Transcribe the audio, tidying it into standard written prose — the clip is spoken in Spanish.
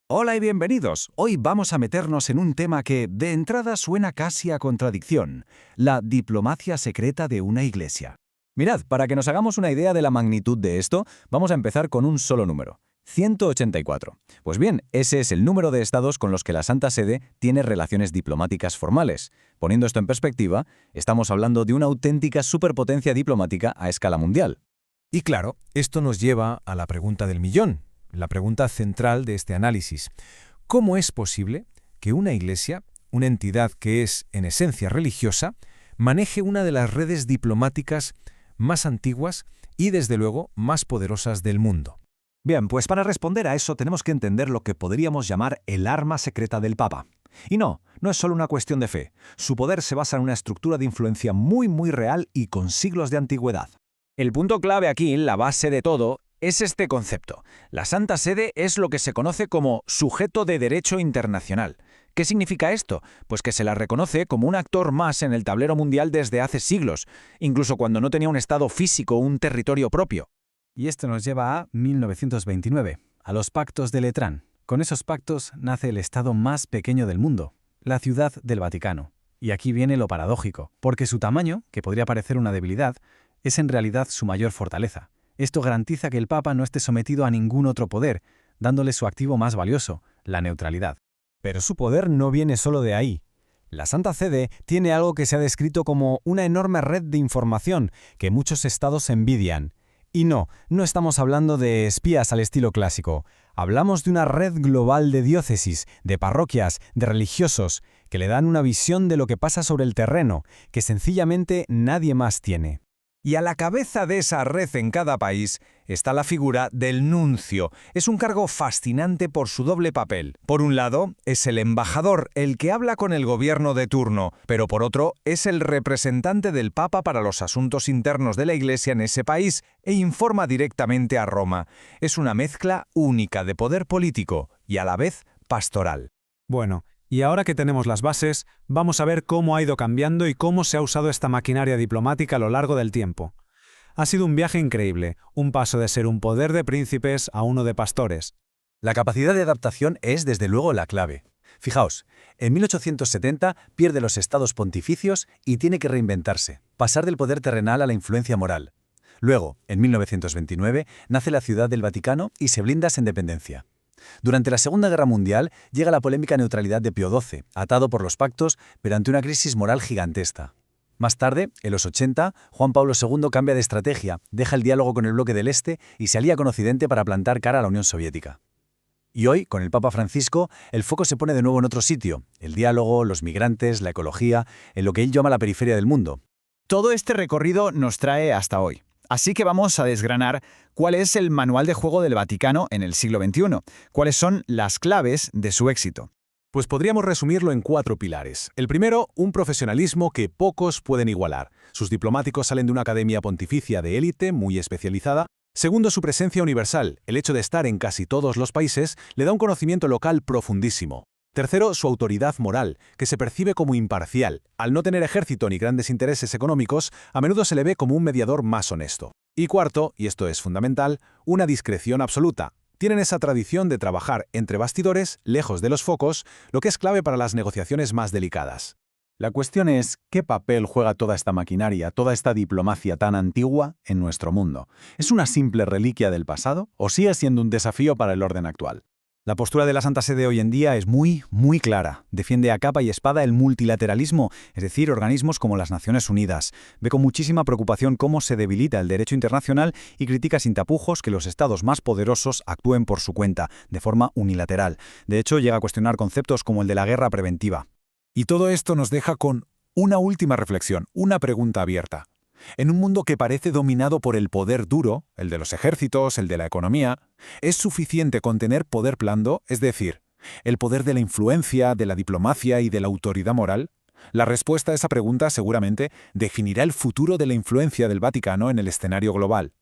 Hola y bienvenidos. Hoy vamos a meternos en un tema que, de entrada, suena casi a contradicción: la diplomacia secreta de una iglesia. Mirad, para que nos hagamos una idea de la magnitud de esto, vamos a empezar con un solo número: 184. Pues bien, ese es el número de estados con los que la Santa Sede tiene relaciones diplomáticas formales. Poniendo esto en perspectiva, estamos hablando de una auténtica superpotencia diplomática a escala mundial. Y claro, esto nos lleva a la pregunta del millón, la pregunta central de este análisis. ¿Cómo es posible que una iglesia, una entidad que es en esencia religiosa, maneje una de las redes diplomáticas más antiguas y, desde luego, más poderosas del mundo? Bien, pues para responder a eso tenemos que entender lo que podríamos llamar el arma secreta del Papa. Y no es solo una cuestión de fe. Su poder se basa en una estructura de influencia muy real y con siglos de antigüedad. El punto clave aquí, la base de todo, es este concepto. La Santa Sede es lo que se conoce como sujeto de derecho internacional. ¿Qué significa esto? Pues que se la reconoce como un actor más en el tablero mundial desde hace siglos, incluso cuando no tenía un estado físico o un territorio propio. Y esto nos lleva a 1929, a los pactos de Letrán. Con esos pactos nace el estado más pequeño del mundo, la Ciudad del Vaticano. Y aquí viene lo paradójico, porque su tamaño, que podría parecer una debilidad, es en realidad su mayor fortaleza. Esto garantiza que el Papa no esté sometido a ningún otro poder, dándole su activo más valioso, la neutralidad. Pero su poder no viene solo de ahí. La Santa Sede tiene algo que se ha descrito como una enorme red de información que muchos estados envidian. Y no estamos hablando de espías al estilo clásico. Hablamos de una red global de diócesis, de parroquias, de religiosos, que le dan una visión de lo que pasa sobre el terreno, que sencillamente nadie más tiene. Y a la cabeza de esa red en cada país está la figura del nuncio. Es un cargo fascinante por su doble papel. Por un lado, es el embajador, el que habla con el gobierno de turno, pero por otro, es el representante del Papa para los asuntos internos de la Iglesia en ese país e informa directamente a Roma. Es una mezcla única de poder político y a la vez pastoral. Bueno, y ahora que tenemos las bases, vamos a ver cómo ha ido cambiando y cómo se ha usado esta maquinaria diplomática a lo largo del tiempo. Ha sido un viaje increíble, un paso de ser un poder de príncipes a uno de pastores. La capacidad de adaptación es, desde luego, la clave. Fijaos, en 1870 pierde los estados pontificios y tiene que reinventarse, pasar del poder terrenal a la influencia moral. Luego, en 1929, nace la Ciudad del Vaticano y se blinda su independencia. Durante la Segunda Guerra Mundial llega la polémica neutralidad de Pío XII, atado por los pactos, pero ante una crisis moral gigantesca. Más tarde, en los 80, Juan Pablo II cambia de estrategia, deja el diálogo con el bloque del Este y se alía con Occidente para plantar cara a la Unión Soviética. Y hoy, con el Papa Francisco, el foco se pone de nuevo en otro sitio: el diálogo, los migrantes, la ecología, en lo que él llama la periferia del mundo. Todo este recorrido nos trae hasta hoy. Así que vamos a desgranar cuál es el manual de juego del Vaticano en el siglo XXI, cuáles son las claves de su éxito. Pues podríamos resumirlo en 4 pilares. El primero, un profesionalismo que pocos pueden igualar. Sus diplomáticos salen de una academia pontificia de élite muy especializada. Segundo, su presencia universal. El hecho de estar en casi todos los países le da un conocimiento local profundísimo. Tercero, su autoridad moral, que se percibe como imparcial. Al no tener ejército ni grandes intereses económicos, a menudo se le ve como un mediador más honesto. Y cuarto, y esto es fundamental, una discreción absoluta. Tienen esa tradición de trabajar entre bastidores, lejos de los focos, lo que es clave para las negociaciones más delicadas. La cuestión es, ¿qué papel juega toda esta maquinaria, toda esta diplomacia tan antigua en nuestro mundo? ¿Es una simple reliquia del pasado o sigue siendo un desafío para el orden actual? La postura de la Santa Sede hoy en día es muy clara. Defiende a capa y espada el multilateralismo, es decir, organismos como las Naciones Unidas. Ve con muchísima preocupación cómo se debilita el derecho internacional y critica sin tapujos que los estados más poderosos actúen por su cuenta, de forma unilateral. De hecho, llega a cuestionar conceptos como el de la guerra preventiva. Y todo esto nos deja con una última reflexión, una pregunta abierta. En un mundo que parece dominado por el poder duro, el de los ejércitos, el de la economía, ¿es suficiente con tener poder blando, es decir, el poder de la influencia, de la diplomacia y de la autoridad moral? La respuesta a esa pregunta seguramente definirá el futuro de la influencia del Vaticano en el escenario global.